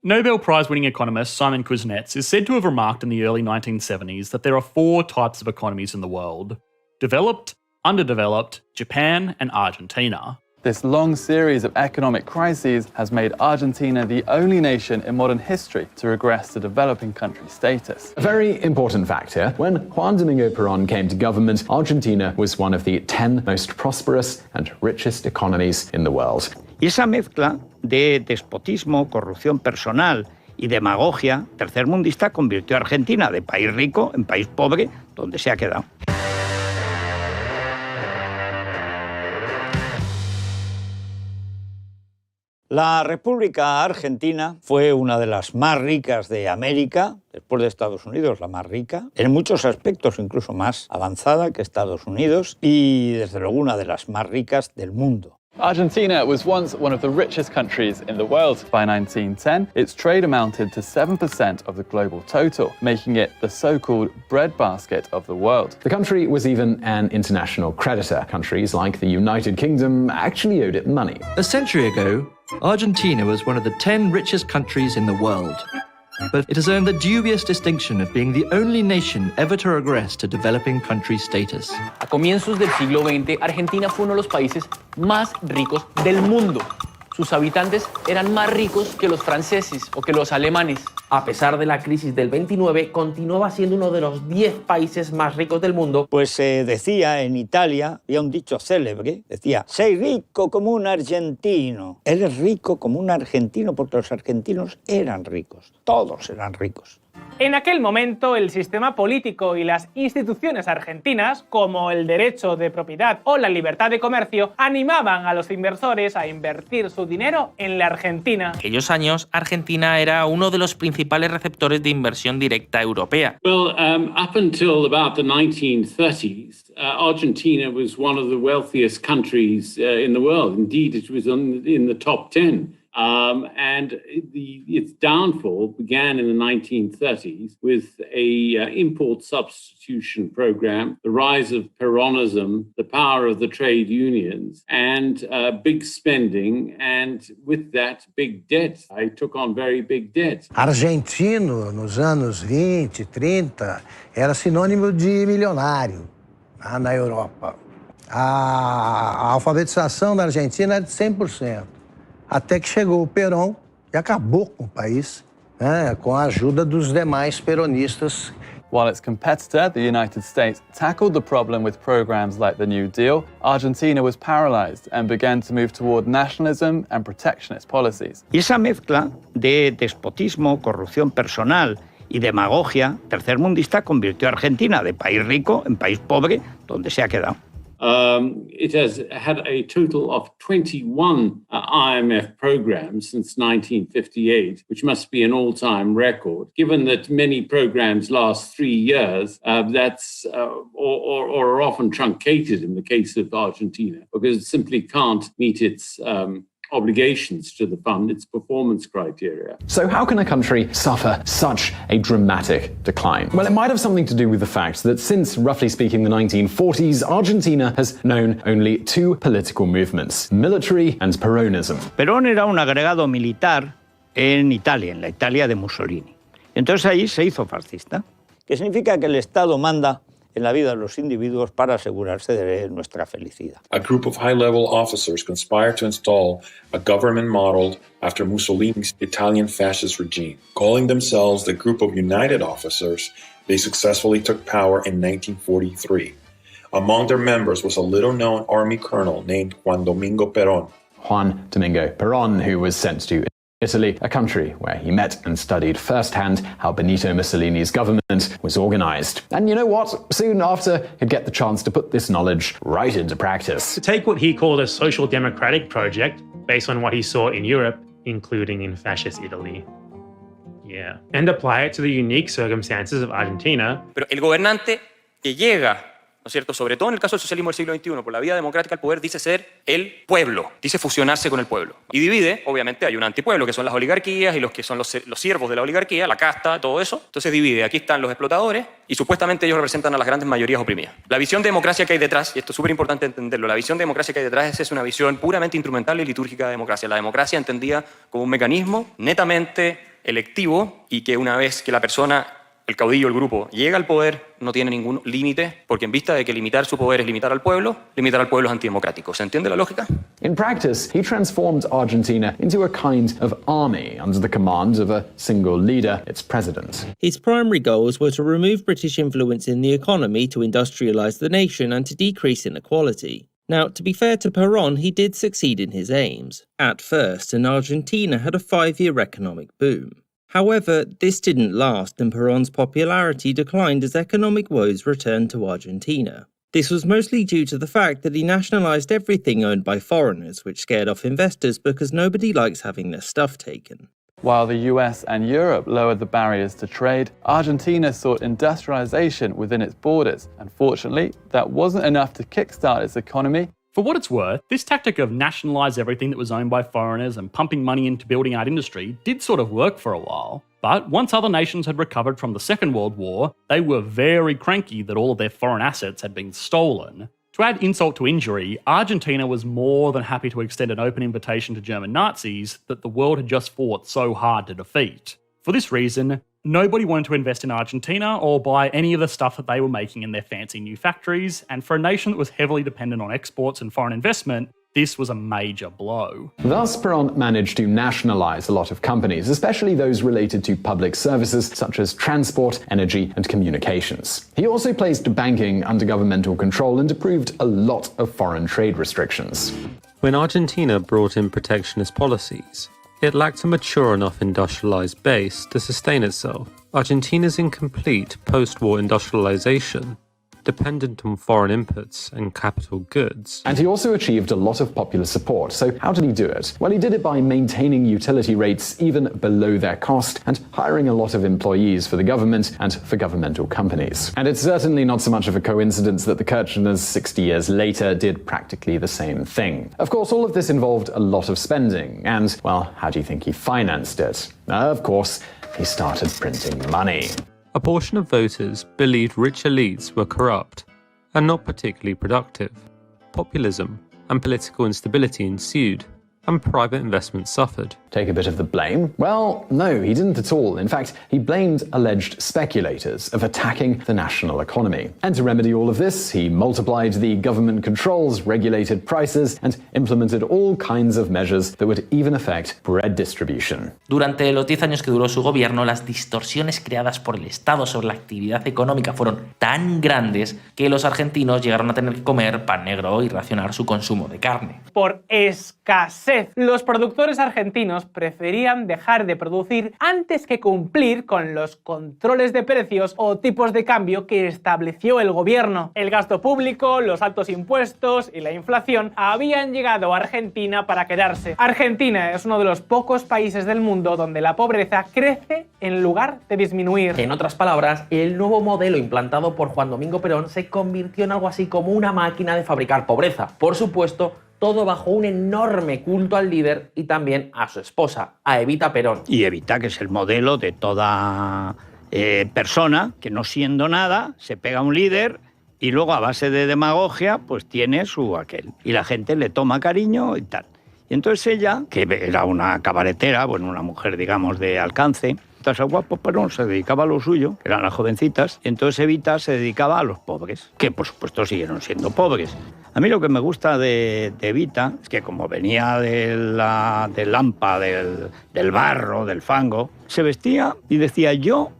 Nobel Prize-winning economist Simon Kuznets is said to have remarked in the early 1970s that there are four types of economies in the world: developed, underdeveloped, Japan, and Argentina. This long series of economic crises has made Argentina the only nation in modern history to regress to developing country status. A very important fact here: when Juan Domingo Perón came to government, Argentina was one of the 10 most prosperous and richest economies in the world. Y esa mezcla de despotismo, corrupción personal y demagogia tercermundista convirtió a Argentina de país rico en país pobre, donde se ha quedado. La República Argentina fue una de las más ricas de América, después de Estados Unidos la más rica, en muchos aspectos incluso más avanzada que Estados Unidos y desde luego una de las más ricas del mundo. Argentina was once one of the richest countries in the world. By 1910, its trade amounted to 7% of the global total, making it the so-called breadbasket of the world. The country was even an international creditor. Countries like the United Kingdom actually owed it money. A century ago, Argentina was one of the 10 richest countries in the world. But it has earned the dubious distinction of being the only nation ever to regress to developing country status. A comienzos del siglo XX, Argentina fue uno de los países más ricos del mundo. Sus habitantes eran más ricos que los franceses o que los alemanes. A pesar de la crisis del 29, continuaba siendo uno de los 10 países más ricos del mundo. Pues se decía en Italia, había un dicho célebre, decía: «Sei rico como un argentino». Eres rico como un argentino porque los argentinos eran ricos, todos eran ricos. En aquel momento, el sistema político y las instituciones argentinas, como el derecho de propiedad o la libertad de comercio, animaban a los inversores a invertir su dinero en la Argentina. En aquellos años, Argentina era uno de los principales receptores de inversión directa europea. Well, up until about the 1930s, Argentina was one of the wealthiest countries in the world. Indeed, it was in the top 10. Its downfall began in the 1930s with a import substitution program, the rise of Peronism, the power of the trade unions, and big spending, and with that, big debt. I took on very big debt. Argentino, nos anos 20, 30, era sinônimo de milionário na Europa. A alfabetização da Argentina era de 100%. Até que chegou o Perón e acabou com o país, com a ajuda dos demais peronistas. While its competitor, the United States, tackled the problem with programs like the New Deal, Argentina was paralyzed and began to move toward nationalism and protectionist policies. Y esa mezcla de despotismo, corrupción personal y demagogia tercermundista convirtió a Argentina de país rico en país pobre, donde se ha quedado. It has had a total of 21 IMF programs since 1958, which must be an all-time record. Given that many programs last 3 years, that's or are often truncated in the case of Argentina, because it simply can't meet its obligations to the fund, its performance criteria. So how can a country suffer such a dramatic decline? Well, it might have something to do with the fact that since, roughly speaking, the 1940s, Argentina has known only two political movements: military and Peronism. Perón era un agregado militar en Italia, en la Italia de Mussolini. Entonces ahí se hizo fascista, que significa que el Estado manda en la vida de los individuos para asegurarse de nuestra felicidad. A group of high-level officers conspired to install a government modeled after Mussolini's Italian fascist regime. Calling themselves the Group of United Officers, they successfully took power in 1943. Among their members was a little-known army colonel named Juan Domingo Perón. Juan Domingo Perón, who was sent to Italy, a country where he met and studied firsthand how Benito Mussolini's government was organized. And you know what? Soon after, he'd get the chance to put this knowledge right into practice. To take what he called a social democratic project based on what he saw in Europe, including in fascist Italy, and apply it to the unique circumstances of Argentina. Pero el gobernante que llega, ¿no es cierto?, sobre todo en el caso del socialismo del siglo XXI, por la vía democrática al poder, dice ser el pueblo, dice fusionarse con el pueblo. Y divide, obviamente hay un antipueblo, que son las oligarquías y los que son los siervos de la oligarquía, la casta, todo eso. Entonces divide, aquí están los explotadores y supuestamente ellos representan a las grandes mayorías oprimidas. La visión de democracia que hay detrás, y esto es súper importante entenderlo, la visión de democracia que hay detrás es una visión puramente instrumental y litúrgica de democracia. La democracia entendida como un mecanismo netamente electivo y que una vez que la persona, el caudillo, el grupo, llega al poder, no tiene ningún límite, porque en vista de que limitar su poder es limitar al pueblo es antidemocrático. ¿Se entiende la lógica? In practice, he transformed Argentina into a kind of army under the command of a single leader, its president. His primary goals were to remove British influence in the economy, to industrialise the nation and to decrease inequality. Now, to be fair to Perón, he did succeed in his aims. At first, and Argentina had a 5-year economic boom. However, this didn't last and Perón's popularity declined as economic woes returned to Argentina. This was mostly due to the fact that he nationalised everything owned by foreigners, which scared off investors because nobody likes having their stuff taken. While the US and Europe lowered the barriers to trade, Argentina sought industrialization within its borders. Unfortunately, that wasn't enough to kickstart its economy. For what it's worth, this tactic of nationalise everything that was owned by foreigners and pumping money into building our industry did sort of work for a while. But once other nations had recovered from the Second World War, they were very cranky that all of their foreign assets had been stolen. To add insult to injury, Argentina was more than happy to extend an open invitation to German Nazis that the world had just fought so hard to defeat. For this reason, nobody wanted to invest in Argentina or buy any of the stuff that they were making in their fancy new factories, and for a nation that was heavily dependent on exports and foreign investment, this was a major blow. Thus, Perón managed to nationalize a lot of companies, especially those related to public services such as transport, energy, and communications. He also placed banking under governmental control and approved a lot of foreign trade restrictions. When Argentina brought in protectionist policies, it lacked a mature enough industrialized base to sustain itself. Argentina's incomplete post-war industrialization dependent on foreign inputs and capital goods. And he also achieved a lot of popular support. So how did he do it? Well, he did it by maintaining utility rates even below their cost and hiring a lot of employees for the government and for governmental companies. And it's certainly not so much of a coincidence that the Kirchners 60 years later did practically the same thing. Of course, all of this involved a lot of spending. And, well, how do you think he financed it? Of course, he started printing money. A portion of voters believed rich elites were corrupt and not particularly productive. Populism and political instability ensued, and private investment suffered. Take a bit of the blame? Well, no, he didn't at all. In fact, he blamed alleged speculators of attacking the national economy. And to remedy all of this, he multiplied the government controls, regulated prices, and implemented all kinds of measures that would even affect bread distribution. Durante los 10 años que duró su gobierno, las distorsiones creadas por el Estado sobre la actividad económica fueron tan grandes que los argentinos llegaron a tener que comer pan negro y racionar su consumo de carne. Por escasez, los productores argentinos preferían dejar de producir antes que cumplir con los controles de precios o tipos de cambio que estableció el gobierno. El gasto público, los altos impuestos y la inflación habían llegado a Argentina para quedarse. Argentina es uno de los pocos países del mundo donde la pobreza crece en lugar de disminuir. En otras palabras, el nuevo modelo implantado por Juan Domingo Perón se convirtió en algo así como una máquina de fabricar pobreza. Por supuesto, todo bajo un enorme culto al líder y también a su esposa, a Evita Perón. Y Evita, que es el modelo de toda persona que no siendo nada, se pega a un líder y luego a base de demagogia pues tiene su aquel. Y la gente le toma cariño y tal. Y entonces ella, que era una cabaretera, bueno, una mujer digamos de alcance, entonces el guapo Perón se dedicaba a lo suyo, que eran las jovencitas, y entonces Evita se dedicaba a los pobres, que por supuesto siguieron siendo pobres. A mí lo que me gusta de Evita es que como venía del lampa, del barro, del fango, se vestía y decía yo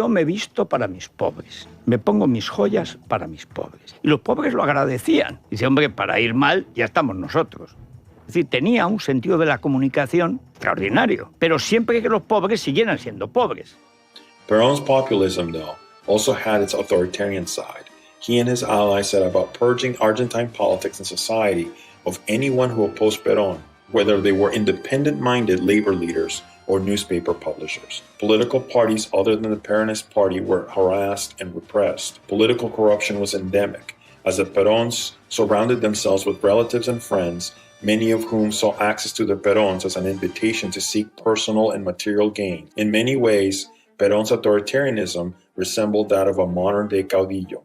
me visto para mis pobres, me pongo mis joyas para mis pobres. Y los pobres lo agradecían. Dice, hombre, para ir mal ya estamos nosotros. Es decir, tenía un sentido de la comunicación extraordinario, pero siempre que los pobres siguieran siendo pobres. Perón's populism, though, also had its authoritarian side. He and his allies set about purging Argentine politics and society of anyone who opposed Perón, whether they were independent-minded labor leaders or newspaper publishers. Political parties other than the Peronist Party were harassed and repressed. Political corruption was endemic, as the Peróns surrounded themselves with relatives and friends, many of whom saw access to the Peróns as an invitation to seek personal and material gain. In many ways, Perón's authoritarianism resembled that of a modern-day caudillo.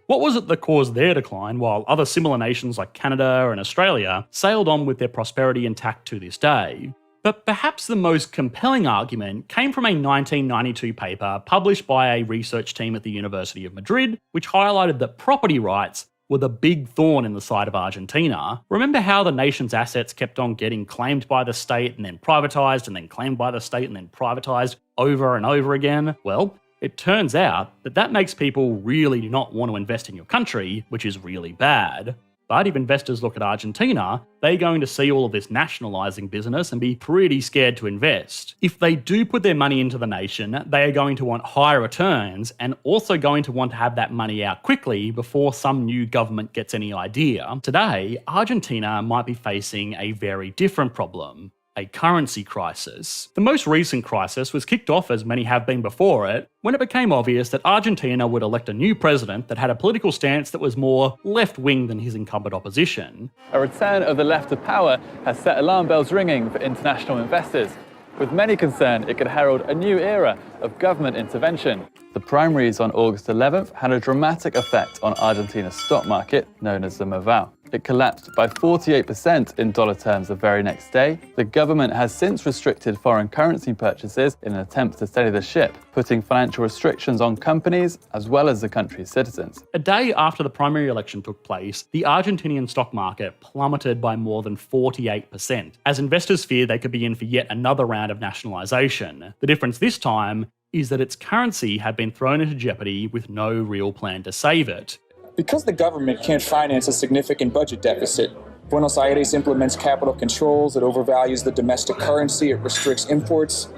What was it that caused their decline, while other similar nations like Canada and Australia sailed on with their prosperity intact to this day? But perhaps the most compelling argument came from a 1992 paper published by a research team at the University of Madrid, which highlighted that property rights were the big thorn in the side of Argentina. Remember how the nation's assets kept on getting claimed by the state and then privatised and then claimed by the state and then privatised over and over again? Well, it turns out that that makes people really not want to invest in your country, which is really bad. But if investors look at Argentina, they're going to see all of this nationalising business and be pretty scared to invest. If they do put their money into the nation, they are going to want higher returns and also going to want to have that money out quickly before some new government gets any idea. Today, Argentina might be facing a very different problem. A currency crisis. The most recent crisis was kicked off, as many have been before it, when it became obvious that Argentina would elect a new president that had a political stance that was more left-wing than his incumbent opposition. A return of the left to power has set alarm bells ringing for international investors, with many concerned it could herald a new era of government intervention. The primaries on August 11th had a dramatic effect on Argentina's stock market, known as the Merval. It collapsed by 48% in dollar terms the very next day. The government has since restricted foreign currency purchases in an attempt to steady the ship, putting financial restrictions on companies as well as the country's citizens. A day after the primary election took place, the Argentinian stock market plummeted by more than 48%, as investors feared they could be in for yet another round of nationalisation. The difference this time is that its currency had been thrown into jeopardy with no real plan to save it. Because the government can't finance a significant budget deficit, Buenos Aires implements capital controls, it overvalues the domestic currency, it restricts imports,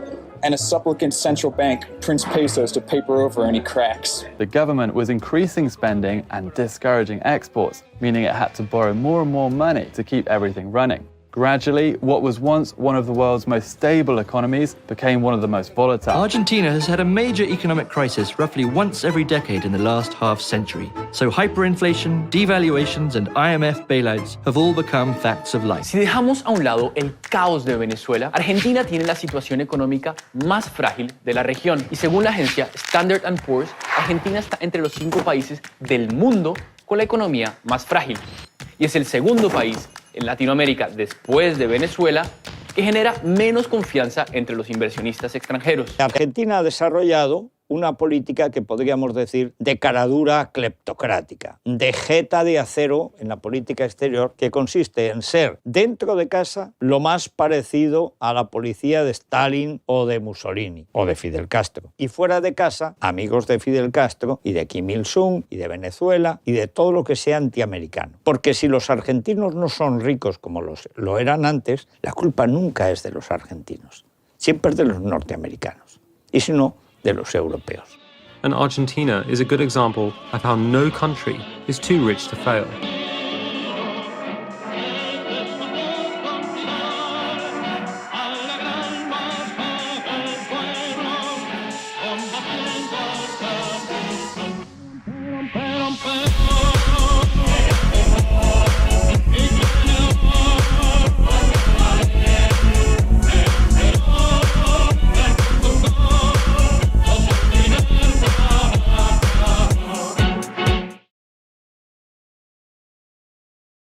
and a supplicant central bank prints pesos to paper over any cracks. The government was increasing spending and discouraging exports, meaning it had to borrow more and more money to keep everything running. Gradually, what was once one of the world's most stable economies became one of the most volatile. Argentina has had a major economic crisis roughly once every decade in the last half-century. So hyperinflation, devaluations and IMF bailouts have all become facts of life. Si dejamos a un lado el caos de Venezuela, Argentina tiene la situación económica más frágil de la región. Y según la agencia Standard & Poor's, Argentina está entre los 5 países del mundo con la economía más frágil. Y es el segundo país en Latinoamérica, después de Venezuela, que genera menos confianza entre los inversionistas extranjeros. Argentina ha desarrollado una política que podríamos decir de caradura cleptocrática, de jeta de acero en la política exterior, que consiste en ser dentro de casa lo más parecido a la policía de Stalin o de Mussolini o de Fidel Castro. Y fuera de casa, amigos de Fidel Castro y de Kim Il-sung y de Venezuela y de todo lo que sea antiamericano. Porque si los argentinos no son ricos como lo eran antes, la culpa nunca es de los argentinos, siempre es de los norteamericanos. Y si no, de los europeos. And Argentina is a good example of how no country is too rich to fail. Pero